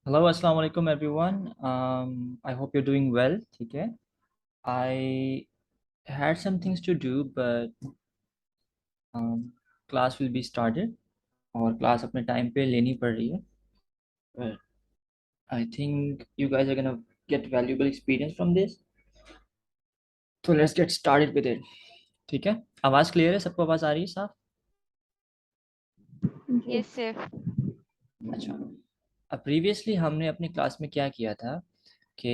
Hello अस्सलाम वालेकुम everyone. I hope you're doing well. ठीक है। I had some things to do but class will be started और class अपने time पे लेनी पड़ रही है। But I think you guys are gonna get valuable experience from this. So let's get started with it. ठीक है। आवाज़ क्लियर है? सबको आवाज़ आ रही है साफ? Yes sir. अच्छा। अब प्रीवियसली हमने अपनी क्लास में क्या किया था कि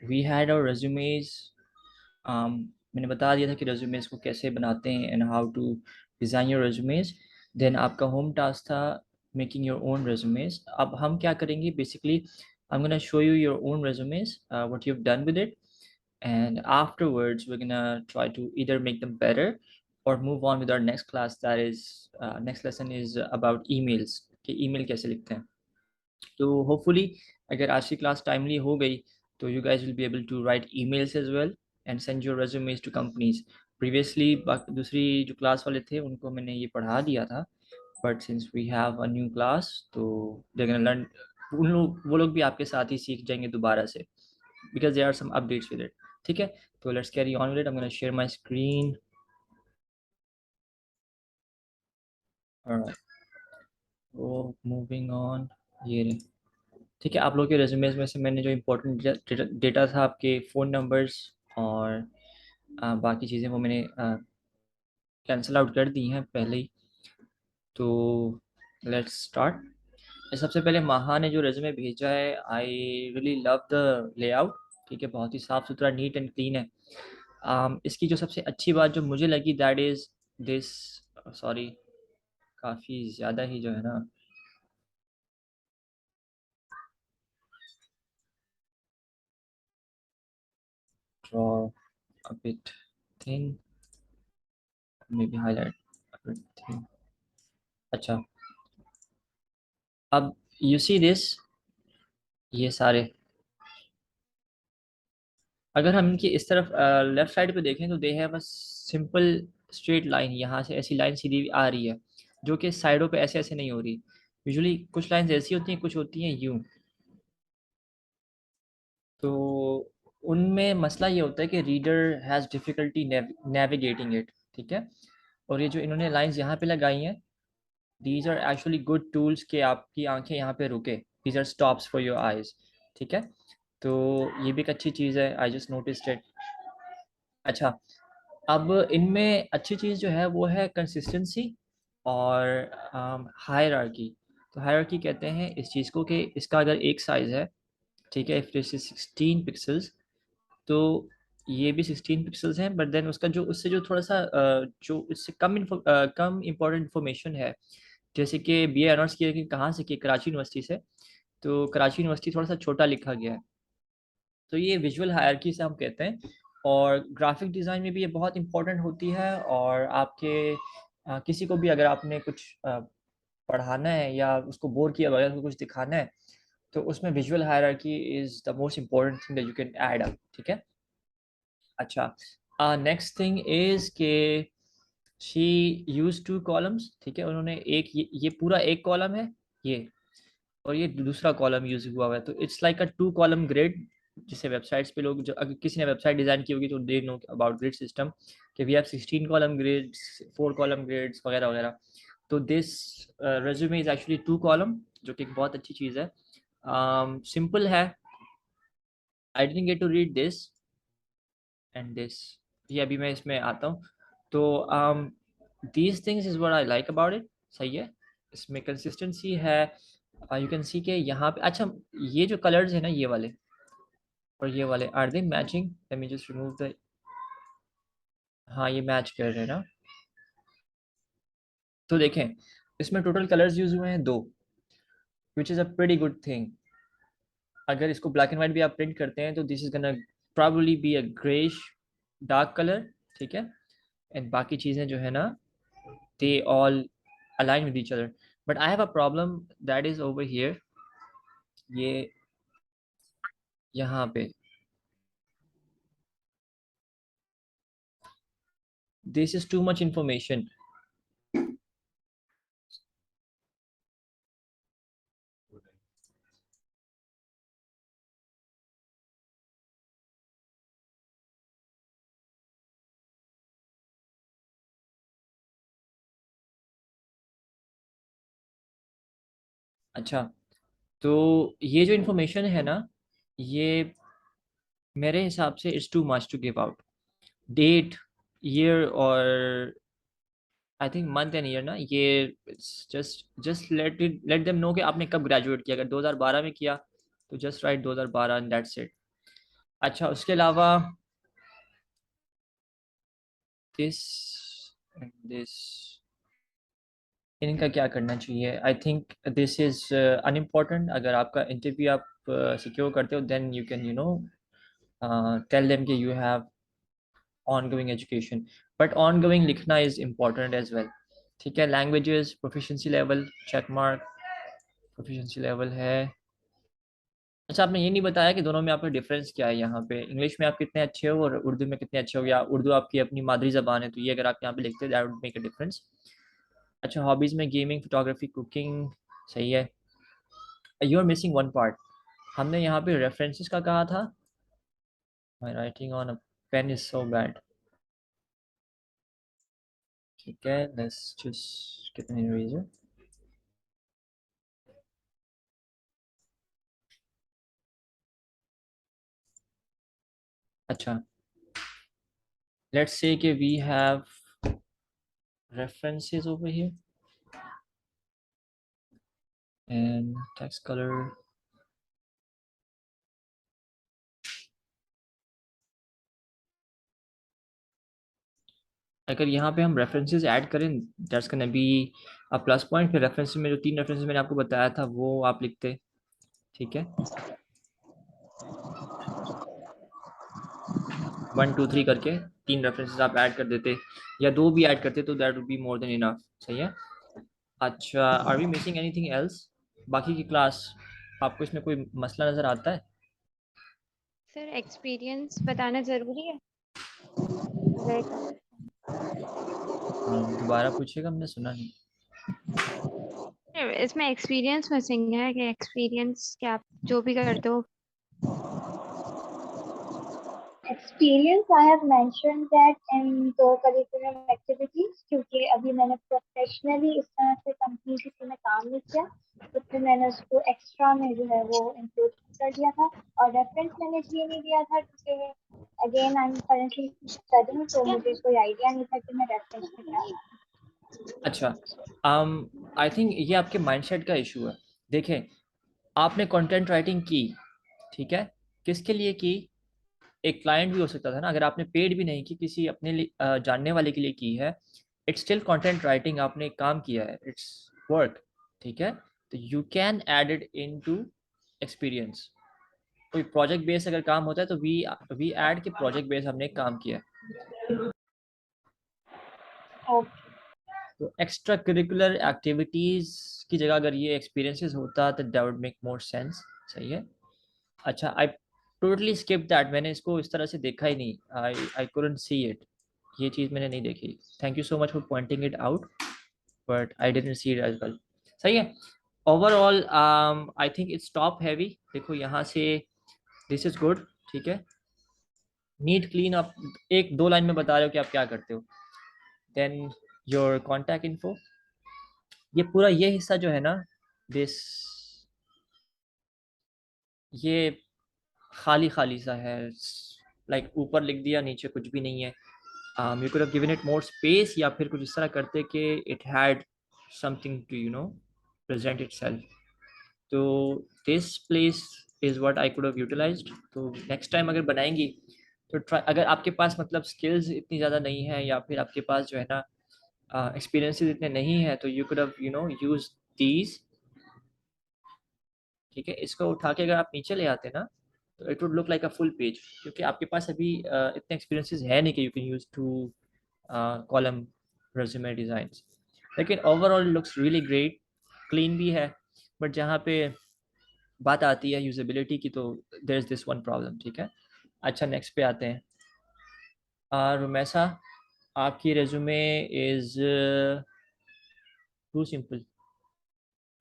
वी हैड आवर रेज्यूमेज। मैंने बता दिया था कि रेज्यूमेज को कैसे बनाते हैं and how to design your resumes. Then आपका होम टास्क था मेकिंग योर ओन रेज्यूमेज। अब हम क्या करेंगे basically, I am gonna show you your own resumes, what you have done with it, and afterwards we're gonna try to either make them better or move on with our next class, that is next lesson is about emails कि email कैसे लिखते हैं। तो hopefully अगर आज की class timely हो गई तो you guys will be able to write emails as well and send your resumes to companies. Previously दूसरी जो क्लास वाले थे उनको मैंने ये पढ़ा दिया था, but since we have a new class तो दे गोना लर्न। वो लोग भी आपके साथ ही सीख जाएंगे दोबारा से, because there are some updates with it. ठीक है। तो let's carry on with it. I am gonna share my screen. Alright, तो मूविंग ऑन। ये रहे। ठीक है। आप लोग के रेज्यूमेज में से मैंने जो इम्पोर्टेंट डेटा था, आपके फ़ोन नंबर्स और बाकी चीज़ें, वो मैंने कैंसिल आउट कर दी हैं पहले ही। तो लेट्स स्टार्ट। सबसे पहले माहा ने जो रेज्यूमे भेजा है, I really love the layout. ठीक है, बहुत ही साफ़ सुथरा, नीट एंड क्लीन है। इसकी जो सबसे अच्छी बात जो मुझे लगी, दैट इज़ दिस, सॉरी, काफ़ी ज़्यादा ही जो है ना, draw a bit thin, may be highlight a bit thin. अच्छा, अब यू सी दिस, ये सारे, अगर हम इनकी इस तरफ लेफ्ट साइड पे देखें तो they have a simple straight line. यहाँ से ऐसी लाइन सीधी आ रही है, जो कि साइडों पे ऐसे ऐसे नहीं हो रही। यूजुअली कुछ लाइंस ऐसी होती हैं, कुछ होती हैं यूं। तो उनमें मसला ये होता है कि reader has difficulty navigating it. ठीक है। और ये जो इन्होंने लाइंस यहाँ पे लगाई हैं, these are actually good tools कि आपकी आंखें यहाँ पे रुके। These are stops for your eyes. ठीक है। तो ये भी एक अच्छी चीज़ है, आई जस्ट नोटिस्ड इट। अच्छा, अब इनमें अच्छी चीज़ जो है वो है कंसिस्टेंसी और हायरार्की। तो हायरार्की कहते हैं इस चीज़ को कि इसका अगर एक साइज़ है, ठीक है, इफ दिस इज 16 पिक्सल्स, तो ये भी 16 पिक्सल्स हैं, बट देन उसका जो उससे जो थोड़ा सा जो इससे कम इम्पोर्टेंट इन्फॉर्मेशन है, जैसे कि बी ए ऑनर्स किया कि कहाँ से, कि कराची यूनिवर्सिटी से, तो कराची यूनिवर्सिटी थोड़ा सा छोटा लिखा गया है। तो ये विजुअल हायरार्की से हम कहते हैं। और ग्राफिक डिज़ाइन में भी ये बहुत इंपॉर्टेंट होती है। और आपके किसी को भी अगर आपने कुछ पढ़ाना है या उसको बोर किया बगैर उसको कुछ दिखाना है, तो उसमें visual hierarchy is the most important thing that you can add up. ठीक है। अच्छा, नेक्स्ट थिंग इज़ के शी यूज टू कॉलम्स। ठीक है, उन्होंने एक ये पूरा एक कॉलम है ये, और ये दूसरा कॉलम यूज हुआ है, तो it's like a two column grid. जिसे वेबसाइट्स पे लोग, जो अगर किसी ने वेबसाइट डिज़ाइन की होगी तो they know about grid system, कि we have 16 column grids, 4 column grids वगैरह वगैरह। तो this resume is actually 2 column, जो कि एक बहुत अच्छी चीज़ है। सिंपल है। I didn't get to read this and this. ये अभी मैं इसमें आता हूँ। तो these things is what I like about it. सही है, इसमें कंसिस्टेंसी है। यू कैन सी के यहाँ पे, अच्छा, ये जो कलर्स है ना, ये वाले और ये वाले, are they matching? Let me just remove the, हाँ ये मैच कर रहे हैं ना। तो देखें, इसमें टोटल कलर्स यूज हुए हैं दो, which is a pretty good thing. अगर इसको ब्लैक एंड वाइट भी आप प्रिंट करते हैं तो this is gonna probably be a greyish dark colour. ठीक है। एंड बाकी चीज़ें जो है ना, they all align with each other. But I have a problem, that is over here, ये यहाँ पे, this is too much information. अच्छा, तो ये जो इन्फॉर्मेशन है ना, ये मेरे हिसाब से it's too much to give out. Date, year और I think month and year ना, ये जस्ट लेट देम नो कि आपने कब ग्रेजुएट किया। अगर 2012 में किया तो just right 2012 and that's it. अच्छा, उसके अलावा दिस एंड दिस, इनका क्या करना चाहिए? I think this is unimportant. अगर आपका इंटरव्यू आप सिक्योर करते हो then you can tell them कि you have ongoing education, but ongoing लिखना is important as well। ठीक है, languages proficiency level check mark, proficiency level है। अच्छा, आपने ये नहीं बताया कि दोनों में आपका डिफरेंस क्या है। यहाँ पे इंग्लिश में आप कितने अच्छे हो और उर्दू में कितने अच्छे हो, या उर्दू आपकी अपनी मादरी ज़बान है तो ये अगर आप यहाँ पे लिखते that would make a difference. अच्छा, हॉबीज़ में गेमिंग, फोटोग्राफी, कुकिंग, सही है। You are missing one part. हमने यहाँ पे रेफरेंसेस का कहा था। My writing on a pen is so bad. ठीक है, लेट्स जस्ट कितने इरेजर। अच्छा, let's say कि we have references over here and text color। अगर यहाँ पे हम रेफरेंसेस ऐड करें that's gonna be a plus point. फिर रेफरेंसेस में जो 3 रेफरेंसेस मैंने आपको बताया था वो आप लिखते। ठीक है, 1 2 3 करके 3 रेफरेंसेस आप ऐड कर देते, या 2 भी ऐड करते तो that would be more than enough. सही है। अच्छा, are we missing anything else? बाकी की क्लास आपको इसमें कोई मसला नज़र आता है? सर एक्सपीरियंस बताना जरूरी है अगर दोबारा पूछिएगा, हमने सुना नहीं। इसमें एक्सपीरियंस मिसिंग है कि एक्सपीरियंस क्या आप जो भी करते हो। Experience, I have mentioned that in co-curriculum activities, क्योंकि अभी मैंने प्रोफेशनली इस तरह से कंपनी किसी में काम नहीं किया, तो फिर मैंने उसको एक्स्ट्रा में जो है वो इंक्लूड कर दिया था। और रेफरेंस मैंने इसलिए नहीं दिया था क्योंकि again I am currently studying, तो मुझे कोई आइडिया नहीं था कि मैं रेफरेंस में क्या। अच्छा, आई थिंक ये आपके माइंडसेट का इशू है। देखें, आपने कंटेंट राइटिंग की, ठीक है, किसके लिए की? एक क्लाइंट भी हो सकता था ना। अगर आपने पेड भी नहीं की, किसी अपने लिए जानने वाले के लिए की है, इट्स स्टिल कंटेंट राइटिंग, आपने एक काम किया है, इट्स वर्क। ठीक है, तो you can add it in to experience. कोई प्रोजेक्ट बेस अगर काम होता है तो वी ऐड के प्रोजेक्ट बेस हमने एक काम किया है। ओके। तो एक्स्ट्रा करिकुलर एक्टिविटीज़ की जगह अगर ये एक्सपीरियंसेस होता तो that would make more sense. सही है। अच्छा, आई टोटली स्किप दैट। मैंने इसको इस तरह से देखा ही नहीं। I couldn't see it. ये चीज़ मैंने नहीं देखी। Thank you so much for pointing it out, but I didn't see it as well. सही है। Overall I think it's top heavy. देखो यहाँ से, दिस इज गुड। ठीक है, नीट क्लीन। आप 1 2 लाइन में बता रहे हो कि आप क्या करते हो। देन योर कॉन्टैक्ट इन्फो, ये पूरा ये हिस्सा जो है ना, दिस, ये खाली खाली सा है। लाइक ऊपर लिख दिया, नीचे कुछ भी नहीं है। You could have given it more space, या फिर कुछ इस तरह करते कि it had something to present itself. तो this place is what I could have utilised. तो नेक्स्ट टाइम अगर बनाएंगी तो ट्राई, अगर आपके पास मतलब स्किल्स इतनी ज़्यादा नहीं है, या फिर आपके पास जो है ना एक्सपीरियंसेस इतने नहीं है, तो you could have use these. ठीक है, इसको उठा के अगर आप नीचे ले आते ना तो it would look like a full page, क्योंकि आपके पास अभी इतने एक्सपीरियंसेस है नहीं कि you can use two column resume designs. लेकिन overall looks really great, clean भी है। बट जहाँ पे बात आती है यूजेबिलिटी की, तो there is this one problem. ठीक है। अच्छा, नेक्स्ट पे आते हैं। रुमैसा, आपकी resume is too simple.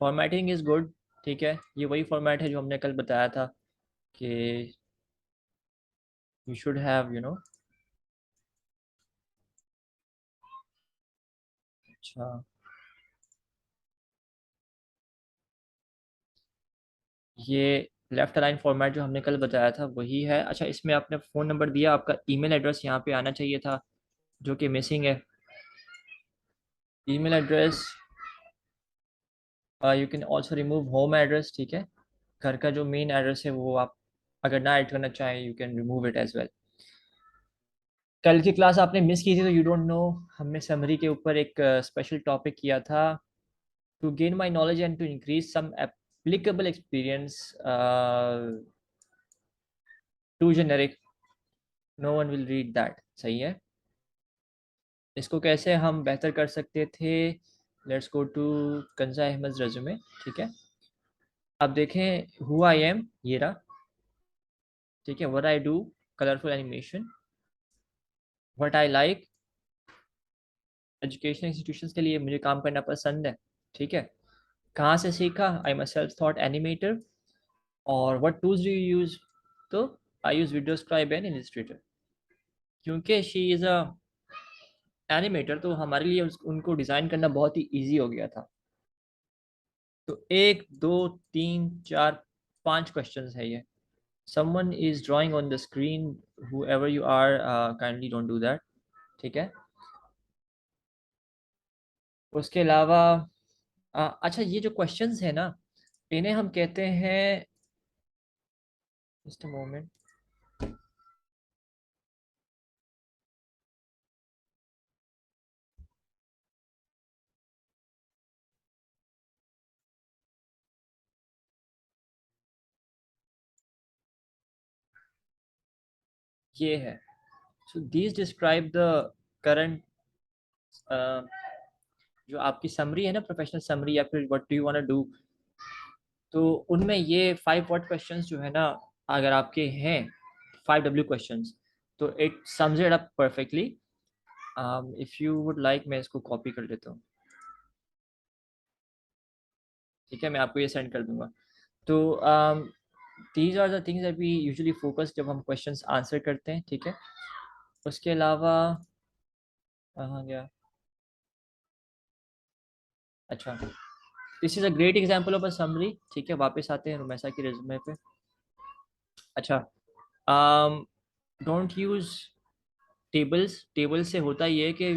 Formatting is good. ठीक है, ये वही फॉर्मेट है जो हमने कल बताया था कि यू शुड हैव अच्छा, ये लेफ्ट अलाइन फॉर्मेट जो हमने कल बताया था वही है। अच्छा, इसमें आपने फ़ोन नंबर दिया, आपका ईमेल एड्रेस यहाँ पे आना चाहिए था, जो कि मिसिंग है। Email address, you can also remove home address, ठीक है। घर का जो मेन एड्रेस है वो आप अगर ना ऐड करना चाहें, you can remove it as well. कल की क्लास आपने मिस की थी तो यू डोंट नो, हमने समरी के ऊपर एक स्पेशल टॉपिक किया था, to gain my knowledge and to increase some applicable experience to generic, no one will read that. सही है। इसको कैसे हम बेहतर कर सकते थे, let's go to Kanza Ahmed resume, ठीक है। अब देखें हु आई एम, ये रहा, ठीक है। What I do, colourful animation. What I like, education institutions के लिए मुझे काम करना पसंद है, ठीक है। कहाँ से सीखा, I am a self taught animator. और what tools do you use, तो I use VideoScribe and Illustrator. क्योंकि शी इज़ अ एनिमेटर तो हमारे लिए उनको डिज़ाइन करना बहुत ही ईजी हो गया था। तो एक दो तीन चार पांच क्वेश्चंस है ये। someone is drawing on the screen, whoever you are, kindly don't do that, ठीक है। उसके अलावा अच्छा, ये जो क्वेश्चंस है ना, इन्हें हम कहते हैं, जस्ट अ मोमेंट, ये है। So these describe the current, जो आपकी समरी है ना, प्रोफेशनल समरी या फिर what do you want to do, तो उनमें ये 5 व्हाट क्वेश्चंस जो है ना, अगर आपके हैं 5 W क्वेश्चंस, तो it sums it up perfectly. If you would like, मैं इसको कॉपी कर लेता हूँ, ठीक है। मैं आपको ये सेंड कर दूंगा। तो these are the things that we usually focus जब हम क्वेश्चंस आंसर करते हैं, ठीक है। उसके अलावा कहाँ गया, अच्छा, this is a great example of a summary, ठीक है। वापस आते हैं रुमैसा की रिज्यूमे पे। अच्छा, डोंट यूज टेबल्स। टेबल से होता ये है कि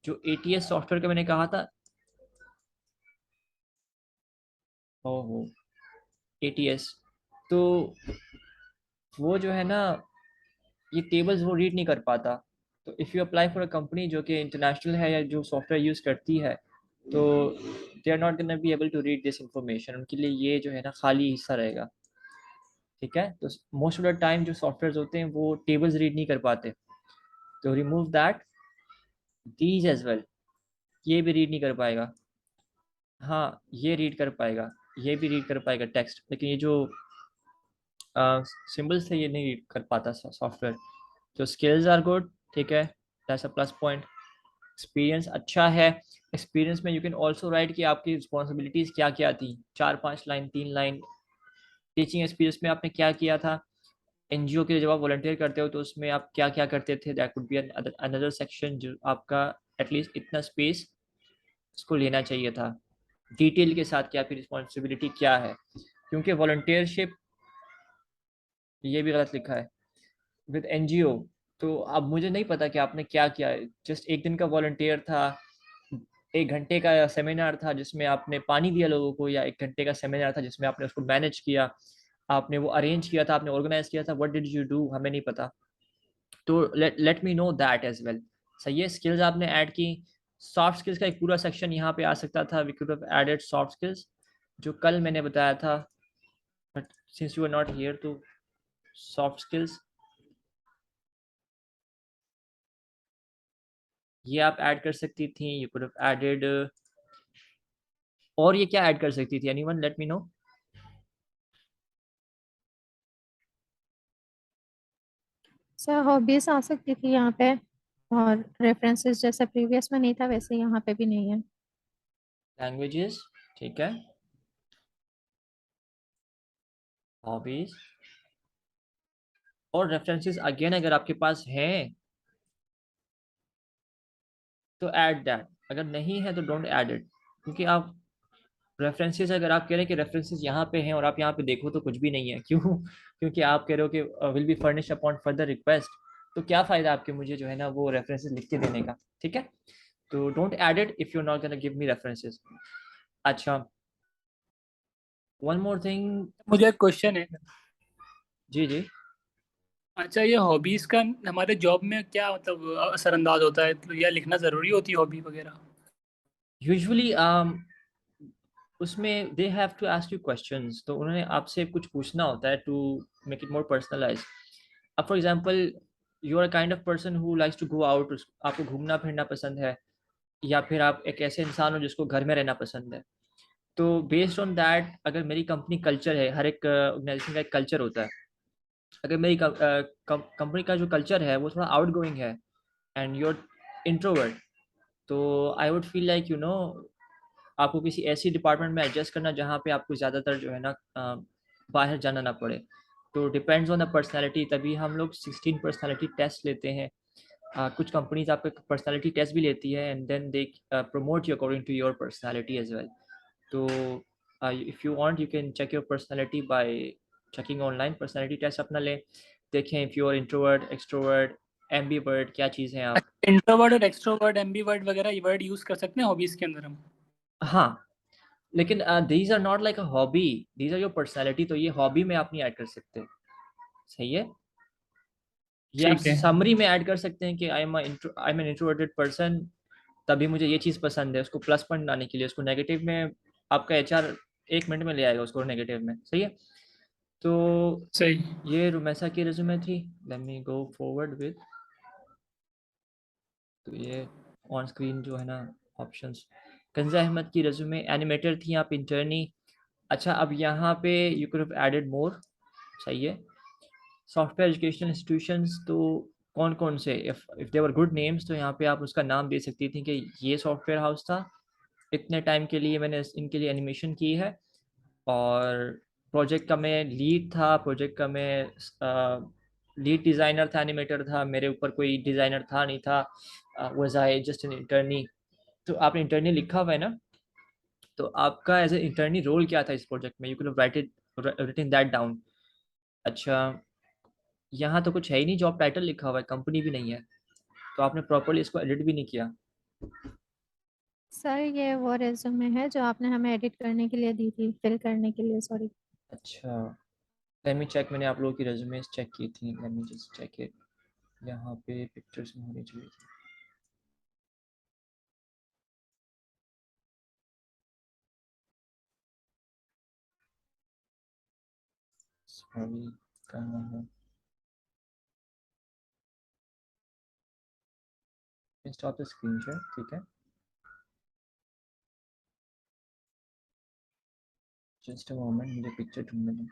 जो एटीएस सॉफ्टवेयर का मैंने कहा था, ओहो, एटीएस, तो वो जो है ना, ये टेबल्स वो रीड नहीं कर पाता। तो if you apply for a company जो कि इंटरनेशनल है या जो सॉफ्टवेयर यूज़ करती है, तो they are not gonna be able to read this information. उनके लिए ये जो है ना खाली हिस्सा रहेगा, ठीक है। तो मोस्ट ऑफ द टाइम जो सॉफ्टवेयर होते हैं वो टेबल्स रीड नहीं कर पाते, तो remove that, these as well, ये भी रीड नहीं कर पाएगा। हाँ, ये रीड कर पाएगा, ये भी रीड कर पाएगा टेक्स्ट, लेकिन ये जो सिंबल्स थे ये नहीं रीड कर पाता सॉफ्टवेयर। तो स्किल्स आर गुड, ठीक है, that's a plus point. Experience अच्छा है। एक्सपीरियंस में यू कैन ऑल्सो राइट कि आपकी रिस्पॉन्सिबिलिटीज़ क्या क्या थी, 4-5 लाइन, 3 लाइन। टीचिंग एक्सपीरियंस में आपने क्या किया था, एनजीओ के लिए जब आप वॉलंटियर करते हो तो उसमें आप क्या क्या करते थे, that would be another section जो आपका एटलीस्ट इतना स्पेस उसको लेना चाहिए था, डिटेल के साथ कि आपकी रिस्पॉन्सिबिलिटी क्या है। क्योंकि वॉलंटियरशिप, ये भी गलत लिखा है, विद एनजीओ, तो अब मुझे नहीं पता कि आपने क्या किया है। जस्ट एक दिन का वॉलंटियर था, 1 घंटे का सेमिनार था जिसमें आपने पानी दिया लोगों को, या 1 घंटे का सेमिनार था जिसमें आपने उसको मैनेज किया, आपने वो अरेंज किया था, आपने ऑर्गेनाइज किया था, व्हाट डिड यू डू, हमें नहीं पता। तो let me know that as well. सही है, स्किल्स आपने ऐड की। सॉफ्ट स्किल्स का एक पूरा सेक्शन यहाँ पे आ सकता था, we could have added soft skills, जो कल मैंने बताया था, but since you are not here, तो सॉफ्ट स्किल्स ये आप ऐड कर सकती थी, यू कुड हैव एडेड। और ये क्या ऐड कर सकती थी, anyone let me know. Sir hobbies आ सकती थी यहाँ पे, और रेफरेंसेस जैसा प्रीवियस में नहीं था वैसे यहाँ पे भी नहीं है। लैंग्वेजेस, ठीक है, हॉबीज और रेफरेंसेस अगेन अगर आपके पास हैं तो ऐड दैट, अगर नहीं है तो डोंट ऐड इट, क्योंकि आप रेफरेंसेस अगर आप कह रहे हैं कि रेफरेंसेस यहाँ पे हैं और आप यहाँ पे देखो तो कुछ भी नहीं है, क्यों? क्योंकि आप कह रहे हो कि will be furnish upon further request, तो क्या फ़ायदा आपके मुझे जो है ना वो रेफरेंसेस लिख के देने का, ठीक है? तो don't add it if you are not gonna give me references. अच्छा, वन मोर थिंग। मुझे एक क्वेश्चन है। जी जी। अच्छा, ये हॉबीज का हमारे जॉब में क्या मतलब असरअंदाज होता है, तो यह लिखना जरूरी होती है हॉबी वगैरह? यूजुअली उसमें they have to ask you questions, तो उन्होंने आपसे कुछ पूछना होता है to make it more personalise. अब for example, you are kind of person who likes to go out, आपको घूमना फिरना पसंद है, या फिर आप एक ऐसे इंसान हो जिसको घर में रहना पसंद है। तो बेस्ड ऑन दैट, अगर मेरी कंपनी कल्चर है, हर एक ऑर्गेनाइजेशन का एक कल्चर होता है, अगर मेरी कंपनी का जो कल्चर है वो थोड़ा आउट गोइंग है एंड यूर इंट्रोवर्ट, तो आई वुड फील लाइक आपको किसी ऐसी डिपार्टमेंट में एडजस्ट करना जहाँ पे आपको ज़्यादातर जो है ना बाहर जाना ना पड़े। तो डिपेंड्स ऑन द पर्सनैलिटी, तभी हम लोग 16 पर्सनैलिटी टेस्ट लेते हैं। कुछ कंपनीज आपका पर्सनैलिटी टेस्ट भी लेती है and then they promote you according to your personality as well. तो if you want you can check your personality by checking online, personality test अपना लें, देखें if you are introvert, extrovert, ambivert, क्या चीज़ हैं आप। इंट्रोवर्ट और extrovert, ambivert वगैरह ये वर्ड यूज कर सकते हैं हॉबीज के अंदर हम? हाँ, लेकिन these are not like a hobby, these are your personality, तो ये हॉबी में आप नहीं ऐड कर सकते। सही है? ये आप ठीक है। समरी में ऐड कर सकते हैं कि I am an introverted person, तभी मुझे ये चीज़ पसंद है, उसको प्लस पॉइंट लाने के लिए। उसको नेगेटिव में आपका एचआर 1 मिनट में ले आएगा उसको नेगेटिव में। सही है? तो सही। ये रुमैसा की रिज्यूमे थी। Let me go forward with, तो ये ऑन स्क्रीन जो है ना ऑप्शंस, कंजा अहमद की रिज्यूमे एनिमेटर थी, आप इंटर्नी। अच्छा, अब यहाँ पे यू कुड हैव एडेड मोर। सही है। सॉफ्टवेयर एजुकेशनल इंस्टीट्यूशंस, तो कौन कौन से, if they were good names तो यहाँ पे आप उसका नाम दे सकती थी कि ये सॉफ्टवेयर हाउस था, इतने टाइम के लिए मैंने इनके लिए एनिमेशन की है, और प्रोजेक्ट का मैं लीड था, प्रोजेक्ट का मैं लीड डिज़ाइनर था, एनिमेटर था, मेरे ऊपर कोई डिज़ाइनर था नहीं था, was I just an internee. तो आपने इंटर्नी लिखा हुआ है ना, तो आपका एज ए इंटर्नी रोल क्या था इस प्रोजेक्ट में, you can write it, written that down. अच्छा, यहाँ तो कुछ है ही नहीं, जॉब टाइटल लिखा हुआ है, कंपनी भी नहीं है, तो आपने प्रॉपर्ली इसको एडिट भी नहीं किया। सर ये वो रेज्यूमे है जो आपने हमें एडिट करने के लिए दी थी, फिल करने के लिए, सॉरी। अच्छा, लेट मी चेक, मैंने आप लोगों की रेज्यूमेस चेक की थी, let me just check it. यहाँ पे पिक्चर्स में होनी चाहिए थी। सॉरी, कहाँ है? स्टॉप द स्क्रीन शेयर, ठीक है? जस्ट अ मोमेंट, मुझे पिक्चर ढूंढने दो।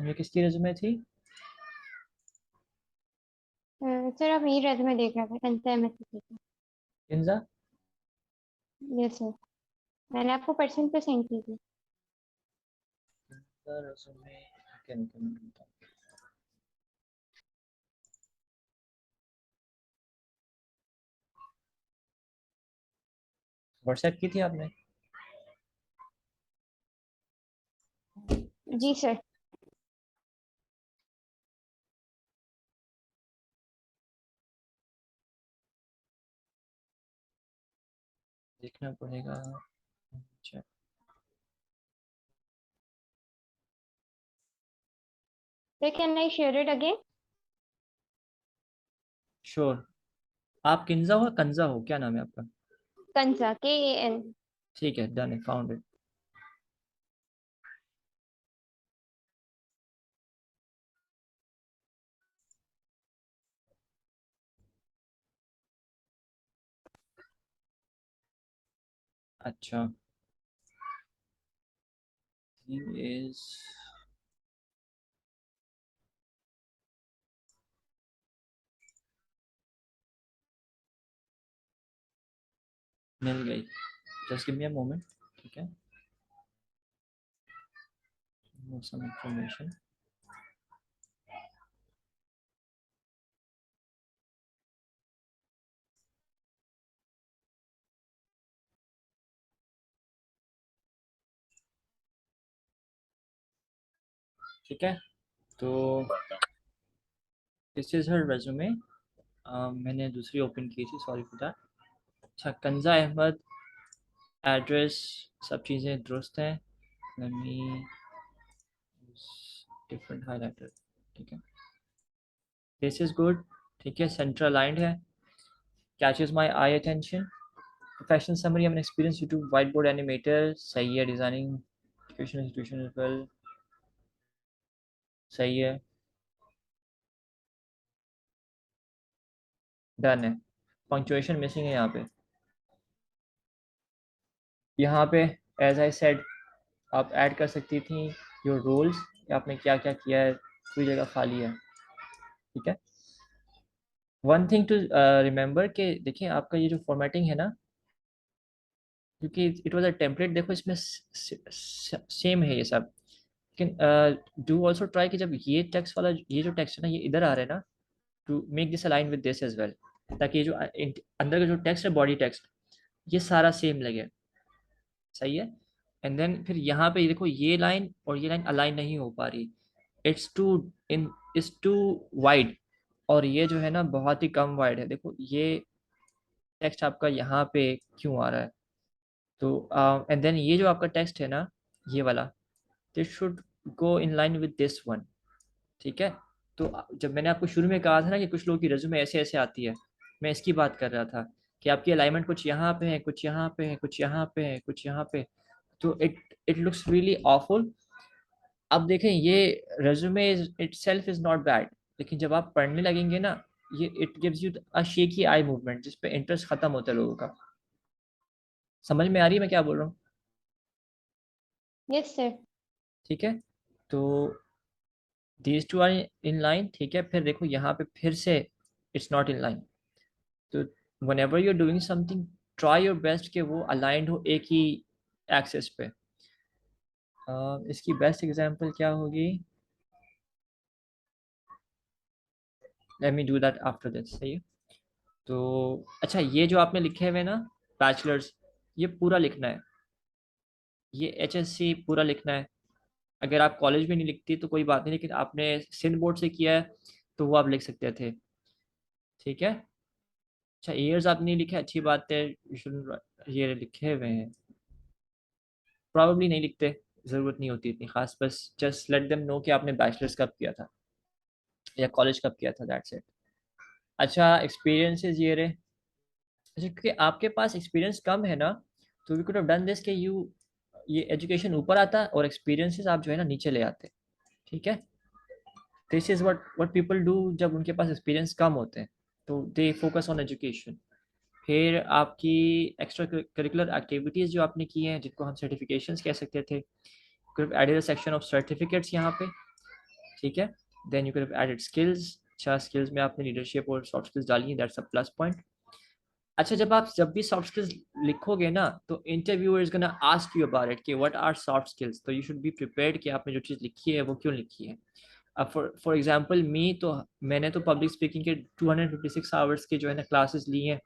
ये किसकी रेज्यूमे थी? सर आप मेरी रेज्यूमे देख रहे थे, कंचा अहमद की थी। किन्जा? यस सर, मैंने आपको पर्सन पे सेंड की थी। रेज्यूमे कैन कैन व्हाट्सएप की थी आपने? जी सर। देखना पड़ेगा। अच्छा, sir can I share it again? Sure. आप किन्जा हो, कंजा हो, क्या नाम है आपका? कंचा, KAN। ठीक है, डन है, फाउंड इट। अच्छा, he is मिल गई, just give me a moment, ठीक है। सम इंफॉर्मेशन, ठीक है। तो दिस इज हर रेज्यूमे। मैंने दूसरी ओपन की थी, सॉरी फॉर दैट। अच्छा, कंजा अहमद, एड्रेस सब चीज़ें दुरुस्त हैं। लेट मी डिफरेंट हाइलाइटर, ठीक है, दिस इज गुड, ठीक है, सेंट्रल लाइंड है, catches my eye attention. Professional summary, I'm an experienced YouTube whiteboard animator, सही है। Designing education institution as well, सही है, डन है। पंक्चुएशन मिसिंग है यहाँ पे एज आई सेड आप ऐड कर सकती थी योर रोल्स, आपने क्या क्या किया है, पूरी जगह खाली है, ठीक है। वन थिंग टू रिमेंबर कि देखिए आपका ये जो फॉर्मेटिंग है ना, क्योंकि इट वाज अ टेम्पलेट, देखो इसमें सेम है ये सब, लेकिन डू ऑल्सो ट्राई कि जब ये टेक्स्ट वाला, ये जो टेक्स्ट है ना, ये इधर आ रहा है ना, to make this align with this as well, ताकि ये जो अंदर का जो टेक्स्ट है, बॉडी टेक्स्ट, ये सारा सेम लगे, सही है। एंड देन फिर यहाँ पे देखो ये लाइन और ये लाइन अलाइन नहीं हो पा रही, it's too in it's too wide, और ये जो है ना बहुत ही कम वाइड है। देखो ये टेक्स्ट आपका यहाँ पे क्यों आ रहा है, तो एंड देन ये जो आपका टेक्स्ट है ना, ये वाला, this should go in line with this one, ठीक है। तो जब मैंने आपको शुरू में कहा था ना कि कुछ लोगों की रेज्यूमे ऐसे ऐसे आती है, मैं इसकी बात कर रहा था कि आपकी अलाइनमेंट कुछ यहाँ पे है, कुछ यहाँ पे है, कुछ यहाँ पे है, कुछ यहाँ पे, तो इट लुक्स रियली ऑफुल। अब देखें, ये resume itself is not bad, लेकिन जब आप पढ़ने लगेंगे ना, ये it gives you a shaky eye movement, जिस पे इंटरेस्ट खत्म होता है लोगों का। समझ में आ रही है मैं क्या बोल रहा हूँ? Yes sir. ठीक है, तो these two are in line, ठीक है। फिर देखो यहाँ पे फिर से इट्स नॉट इन लाइन, तो whenever you're doing something, try your best कि वो aligned हो एक ही एक्सेस पे। इसकी बेस्ट एग्जांपल क्या होगी, let me do that after this, सही है। तो अच्छा, ये जो आपने लिखे हुए ना बैचलर्स, ये पूरा लिखना है, ये HSC पूरा लिखना है। अगर आप कॉलेज में नहीं लिखती तो कोई बात नहीं, लेकिन आपने सिंध बोर्ड से किया है तो वो आप लिख सकते थे, ठीक है। अच्छा, ईयर्स आपने नहीं लिखे, अच्छी बात है, you shouldn't- ये लिखे हुए हैं, प्रॉब्ली नहीं लिखते, ज़रूरत नहीं होती इतनी खास, बस जस्ट लेट देम नो कि आपने बैचलर्स कब किया था या कॉलेज कब किया था, दैट्स इट। अच्छा, एक्सपीरियंसेस ये रहे। अच्छा, क्योंकि आपके पास एक्सपीरियंस कम है ना, तो we could have done this कि यू, ये एजुकेशन ऊपर आता और एक्सपीरियंसेस आप जो है ना नीचे ले आते, ठीक है। This is what people do जब उनके पास एक्सपीरियंस कम होते हैं, तो दे फोकस ऑन एजुकेशन। फिर आपकी एक्स्ट्रा करिकुलर एक्टिविटीज़ जो आपने की हैं, जिनको हम सर्टिफिकेशंस कह सकते थे, could have added a section of certificates यहाँ पे, ठीक है। Then you could have added skills, अच्छा स्किल्स में आपने लीडरशिप और सॉफ्ट स्किल्स डाली हैं, दैट्स अ प्लस पॉइंट। अच्छा, जब भी सॉफ्ट स्किल्स लिखोगे ना, तो interviewer is gonna ask you about it कि व्हाट आर सॉफ्ट स्किल्स, तो यू शुड बी प्रिपेयर्ड कि आपने जो चीज़ लिखी है वो क्यों लिखी है। अब फॉर एग्जांपल मी, तो मैंने तो पब्लिक स्पीकिंग के 256 आवर्स के जो है ना क्लासेस ली हैं,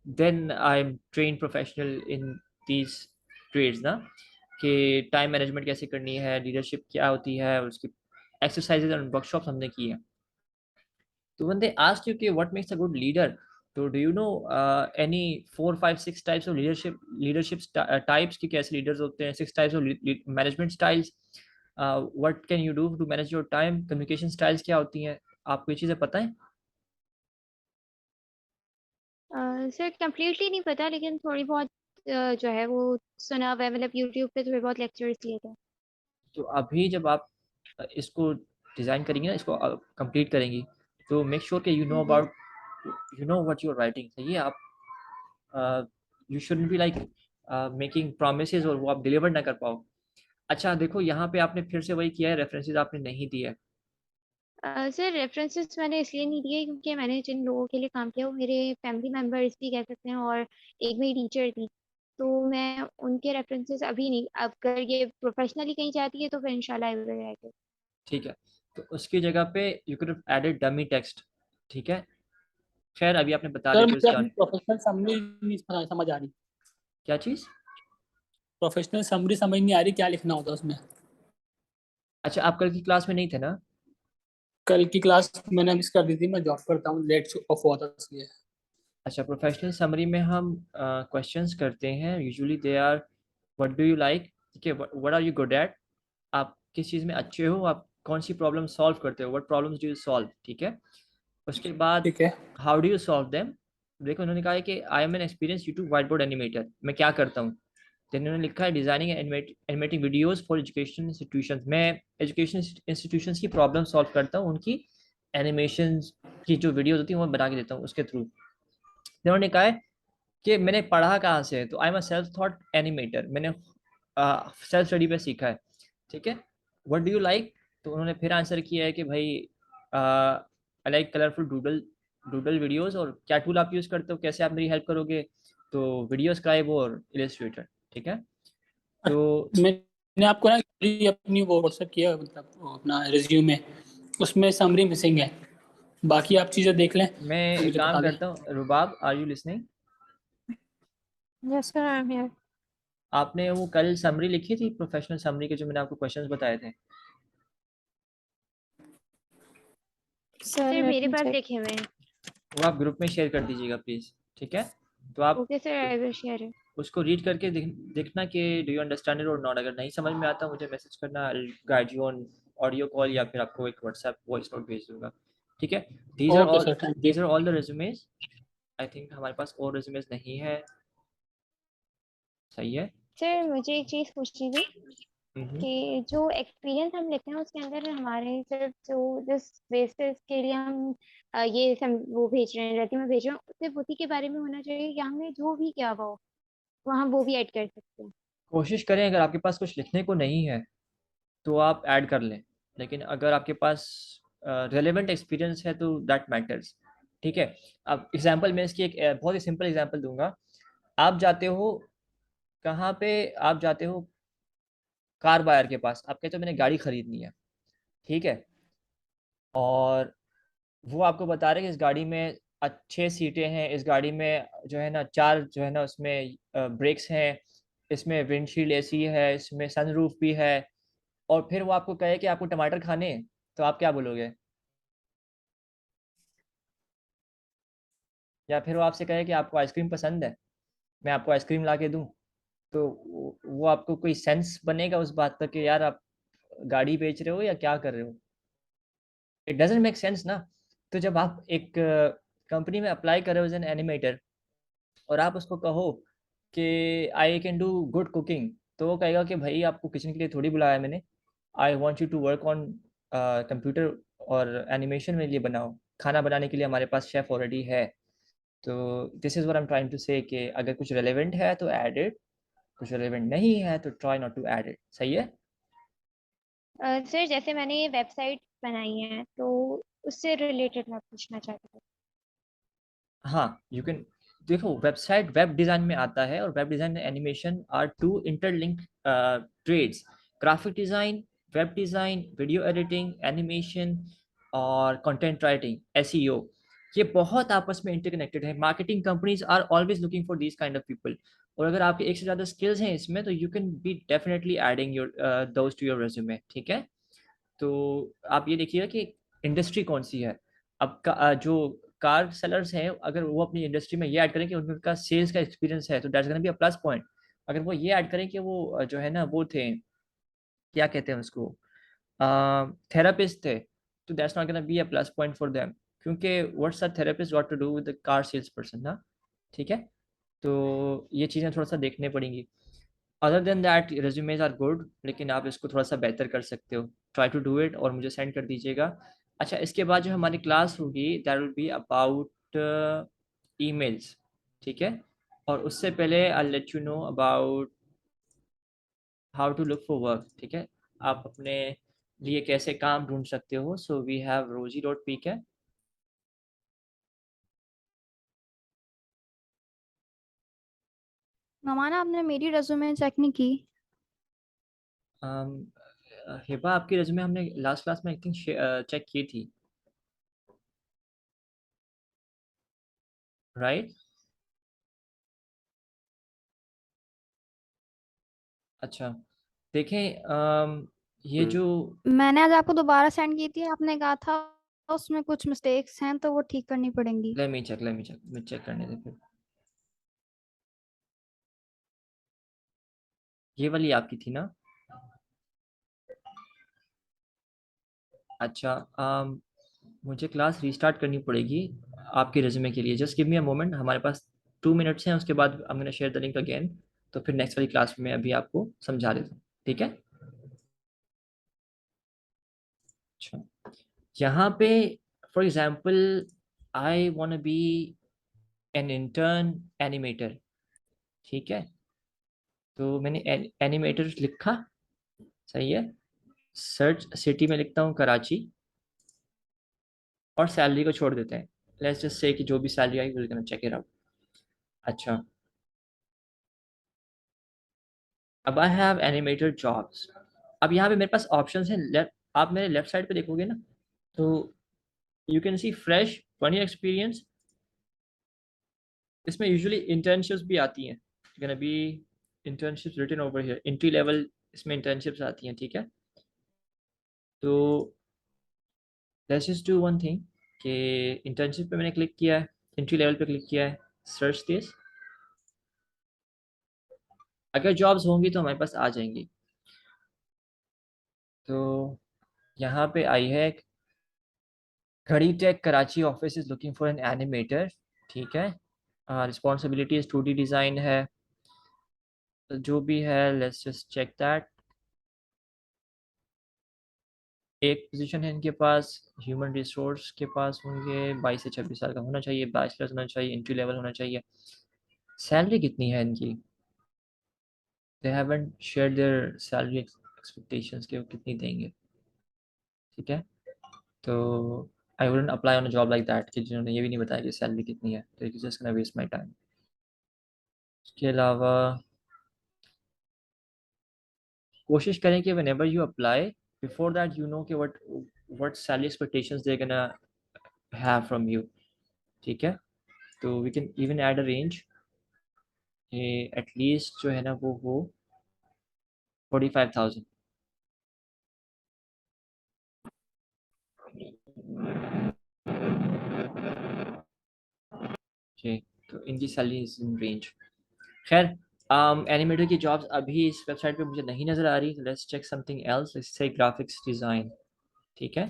then I am train professional in these trades ना, कि टाइम मैनेजमेंट कैसे करनी है, लीडरशिप क्या होती है, और उसकी एक्सरसाइजेज एंड वर्कशॉप्स हमने की हैं। तो when they ask you कि what makes a good leader, तो do you know any 4 5 6 types of leadership types कि कैसे leaders होते हैं, 6 types of management styles, what can you do to manage your time, communication styles क्या होती हैं, आपको ये चीज़ें पता है? सर कंप्लीटली नहीं पता, लेकिन थोड़ी बहुत जो है वो सुना हुआ है, मतलब यूट्यूब पे थोड़े बहुत लेक्चर्स लिए थे। तो अभी जब आप इसको डिज़ाइन करेंगे ना, इसको कंप्लीट करेंगी, तो मेक श्योर कि you know what you are writing, सही है। आप you shouldn't be like making promises और वो आप डिलीवर ना कर पाओ। अच्छा देखो, यहाँ पे आपने फिर से वही किया है, रेफरेंसेस आपने नहीं दिया है। सर रेफरेंसेस मैंने इसलिए नहीं दिए क्योंकि मैंने जिन लोगों के लिए काम किया वो मेरे फैमिली मेम्बर्स भी कह सकते हैं, और एक मेरी टीचर थी, तो मैं उनके रेफरेंसेस अभी नहीं, अगर ये प्रोफेशनली कहीं जाती है तो फिर इंशाल्लाह आई विल राइट इट। ठीक है, तो उसकी जगह पे you could have added dummy text. ठीक है, खैर अभी आपने बता सर दिया तो मुझे इसका अपनी प्रोफेशनल समरी नहीं समझ आ रही। क्या चीज़? प्रोफेशनल समरी समझ नहीं आ रही, क्या लिखना होता है उसमें? अच्छा, आप कल की क्लास में नहीं थे ना? कल की क्लास मैंने मिस कर दी थी, मैं जॉब करता हूँ, लेट ऑफ हुआ था इसलिए। अच्छा, प्रोफेशनल समरी में हम क्वेश्चंस करते हैं, usually they are what do you like, ठीक है, what are you good at, आप किस चीज़ में अच्छे हो, आप कौन सी प्रॉब्लम सॉल्व करते हो, what problems do you solve. ठीक है, उसके बाद ठीक है। How do you solve them. देखो उन्होंने कहा है कि I am an experience YouTube white board animator, मैं क्या करता हूँ। तो इन्होंने लिखा है designing animating videos for education institutions, मैं एजुकेशन इंस्टीट्यूशंस की प्रॉब्लम सॉल्व करता हूँ, उनकी एनिमेशन की जो वीडियोस होती हैं वो बना के देता हूँ उसके थ्रू। इन्होंने कहा है कि मैंने पढ़ा कहाँ से है, तो आई am a self taught animator, मैंने सेल्फ स्टडी पे सीखा है। ठीक है, व्हाट डू यू लाइक, तो उन्होंने फिर आंसर किया है कि भाई I like colourful doodle doodle videos, और क्या टूल आप यूज़ करते हो, कैसे आप मेरी हेल्प करोगे, तो वीडियो स्क्राइब और इलस्ट्रेटर। ठीक है, तो मैंने आपको ना अपनी वो व्हाट्सएप किया, मतलब वो अपना रिज्यूमे, उसमें समरी मिसिंग है, बाकी आप चीज़ें देख लें मैं तो एक मुझे काम बता दें। करता हूँ, Rubab are you listening? Yes sir, I am here. आपने वो कल समरी लिखी थी, प्रोफेशनल समरी के जो मैंने आपको क्वेश्चंस बताए थे, सर सर लेट मेरे मी पास चेक। लिखे हुए हैं। वो आप ग्रुप में शेयर कर दीजिएगा प्लीज़। ठीक है, तो आप okay sir, I will share it. उसको रीड करके देखना कि डू यू अंडरस्टैंड इट और नॉट। अगर नहीं समझ में आता मुझे मैसेज करना, I will guide you on audio call, या फिर आपको एक व्हाट्सएप वॉइस नोट भेज दूंगा। ठीक है, okay sir, thank you. These are all the resumes. I think हमारे पास और रेज्यूमेज नहीं है। सही है। सर मुझे एक चीज़ पूछनी थी हम्म। कि जो एक्सपीरियंस हम लेते हैं उसके अंदर हमारे सिर्फ जो जिस बेसिस के लिए हम ये वो भेज रहे हैं, रेज्यूमे भेज रहे हैं, सिर्फ उसी के बारे में होना चाहिए या हमने जो भी किया हुआ हो वहाँ वो भी ऐड कर सकते हैं? कोशिश करें अगर आपके पास कुछ लिखने को नहीं है तो आप ऐड कर लें, लेकिन अगर आपके पास रेलेवेंट एक्सपीरियंस है तो दैट मैटर्स। ठीक है, अब एग्जांपल मैं इसकी एक बहुत ही सिंपल एग्जांपल दूंगा। आप जाते हो कहाँ पे, आप जाते हो कार बायर के पास, आप कहते हो मैंने गाड़ी खरीदनी है। ठीक है, और वो आपको बता रहे हैं कि इस गाड़ी में अच्छे सीटें हैं, इस गाड़ी में जो है ना चार जो है ना उसमें ब्रेक्स हैं, इसमें विंडशील्ड एसी है, इसमें सनरूफ भी है, और फिर वो आपको कहे कि आपको टमाटर खाने हैं, तो आप क्या बोलोगे? या फिर वो आपसे कहे कि आपको आइसक्रीम पसंद है, मैं आपको आइसक्रीम ला के दूँ, तो वो आपको कोई सेंस बनेगा उस बात का कि यार आप गाड़ी बेच रहे हो या क्या कर रहे हो? इट डजेंट मेक सेंस ना। तो जब आप एक कंपनी में अप्लाई कर रहे हो एज एन एनिमेटर, और आप उसको कहो कि I can do good cooking, तो वो कहेगा कि भाई आपको किचन के लिए थोड़ी बुलाया मैंने, I want you to work on computer और एनिमेशन में लिए बनाओ, खाना बनाने के लिए हमारे पास शेफ ऑलरेडी है। तो this is what I am trying to say कि अगर कुछ रेलेवेंट है तो ऐड इट, कुछ रेलेवेंट नहीं है तो try not to add it. सही है। सर जैसे मैंने ये वेबसाइट बनाई है तो उससे रिलेटेड मैं पूछना चाहती हूँ। हाँ, यू कैन। देखो वेबसाइट वेब डिज़ाइन में आता है, और web design and animation are two interlink trades. Graphic design, web design, video editing, animation और कंटेंट राइटिंग, एसईओ, ये बहुत आपस में इंटरकनेक्टेड है। Marketing companies are always looking for this kind of people, और अगर आपके एक से ज़्यादा स्किल्स हैं इसमें तो you can be definitely adding your those two your resume. ठीक है, तो आप ये देखिएगा कि इंडस्ट्री कौन सी है। अब जो कार सेलर्स हैं अगर वो अपनी इंडस्ट्री में ये ऐड करें कि उनका सेल्स का एक्सपीरियंस है तो that's gonna be a plus point. अगर वो ये ऐड करें कि वो जो है ना वो थे, क्या कहते हैं उसको, थेरापिस्ट थे, तो that's not gonna be a plus point for them, क्योंकि what's a therapist got to do with the car sales person ना। ठीक है, तो ये चीज़ें थोड़ा सा देखने पड़ेंगी। Other than that resumes are good, लेकिन आप इसको थोड़ा सा बेहतर कर सकते हो। ट्राई टू डू इट और मुझे सेंड कर दीजिएगा। अच्छा, इसके बाद जो हमारी क्लास होगी that will be about emails. ठीक है, और उससे पहले I let you know about how to look for work. ठीक है, आप अपने लिए कैसे काम ढूंढ सकते हो। So we have rosie.pk। नमाना, आपने मेरी रेज्यूमे चेक नहीं की? हिबा, आपकी रेज्यूमे हमने लास्ट क्लास में आई थिंक चेक की थी, राइट? अच्छा, देखें, ये जो मैंने आज आपको दोबारा सेंड की थी, आपने कहा था उसमें कुछ मिस्टेक्स हैं तो वो ठीक करनी पड़ेंगी। लेट मी चेक करने दे फिर। ये वाली आपकी थी ना? अच्छा, मुझे क्लास रीस्टार्ट करनी पड़ेगी आपके रेज्यूमे के लिए। Just give me a moment, हमारे पास 2 मिनट्स हैं, उसके बाद I'm gonna share the link again. तो फिर नेक्स्ट वाली क्लास में अभी आपको समझा देता हूँ, ठीक है? अच्छा, यहाँ पे for example I want be an intern animator, ठीक है? तो मैंने एनिमेटर लिखा, सही है। सर्च सिटी में लिखता हूँ कराची, और सैलरी को छोड़ देते हैं। लेट्स जस्ट से कि जो भी salary I will gonna check it out. अच्छा, अब आई हैव एनिमेटर जॉब्स। अब यहाँ पे मेरे पास ऑप्शंस हैं। आप मेरे लेफ्ट साइड पे देखोगे ना, तो you can see fresh 1 year experience. इसमें यूजुअली इंटर्नशिप्स भी आती हैं, gonna be internships written over here, entry level इसमें इंटर्नशिप्स आती हैं, ठीक है? तो let's just do one thing कि इंटर्नशिप पे मैंने क्लिक किया है, एंट्री लेवल पे क्लिक किया है, सर्च दिस। अगर जॉब्स होंगी तो हमारे पास आ जाएंगी। तो यहाँ पे आई है, घड़ी tech Karachi office is looking for an animator, ठीक है? रिस्पॉन्सिबिलिटीज 2D डिज़ाइन है, तो जो भी है लेट्स जस्ट चेक दैट। एक पोजीशन है इनके पास, ह्यूमन रिसोर्स के पास होंगे, 22 से 26 साल का होना चाहिए, बैचलर्स होना चाहिए, एंट्री लेवल होना चाहिए। सैलरी कितनी है इनकी? They haven't share their salary expectations के वो कितनी देंगे, ठीक है? तो I wouldn't apply on a job like that कि जिन्होंने ये भी नहीं बताया कि सैलरी कितनी है, तो it's just gonna waste my time. उसके अलावा कोशिश करें कि whenever you apply, before that you know कि what salary expectations they're gonna have from you, ठीक है? तो we can even add a range कि at least जो है ना वो हो 45,000। ओके, तो इनकी सैलरी इज इन रेंज। खैर, एनिमेटर की जॉब्स अभी इस वेबसाइट पे मुझे नहीं नज़र आ रही। Let's check something else, let's say graphics design, ठीक है?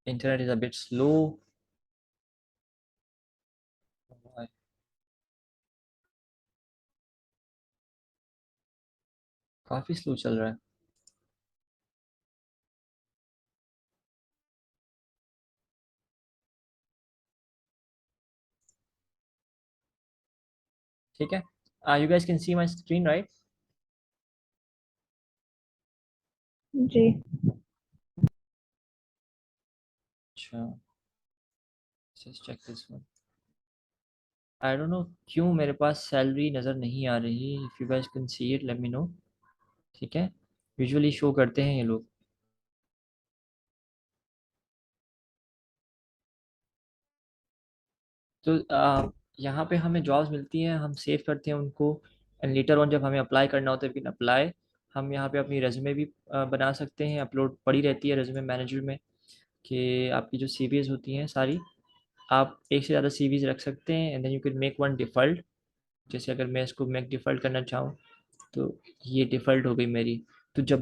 Internet is a bit slow, काफ़ी स्लो चल रहा है। ठीक है, you guys can see my screen, right? जी। अच्छा, just check this one. I don't know क्यों मेरे पास सैलरी नज़र नहीं आ रही। If you guys can see it let me no, ठीक है? यूजुअली शो करते हैं ये लोग। तो यहाँ पे हमें जॉब्स मिलती हैं, हम सेव करते हैं उनको, एंड लेटर ऑन जब हमें अप्लाई करना होता है वी कैन अप्लाई। हम यहाँ पे अपनी रेज्यूमे भी बना सकते हैं, अपलोड पड़ी रहती है रेज्यूमे मैनेजर में कि आपकी जो सीवीज़ होती हैं सारी, आप एक से ज़्यादा सीवीज़ रख सकते हैं, and then you can make one default. जैसे अगर मैं इसको मेक डिफ़ॉल्ट करना चाहूँ, तो ये डिफ़ॉल्ट हो गई मेरी। तो जब भी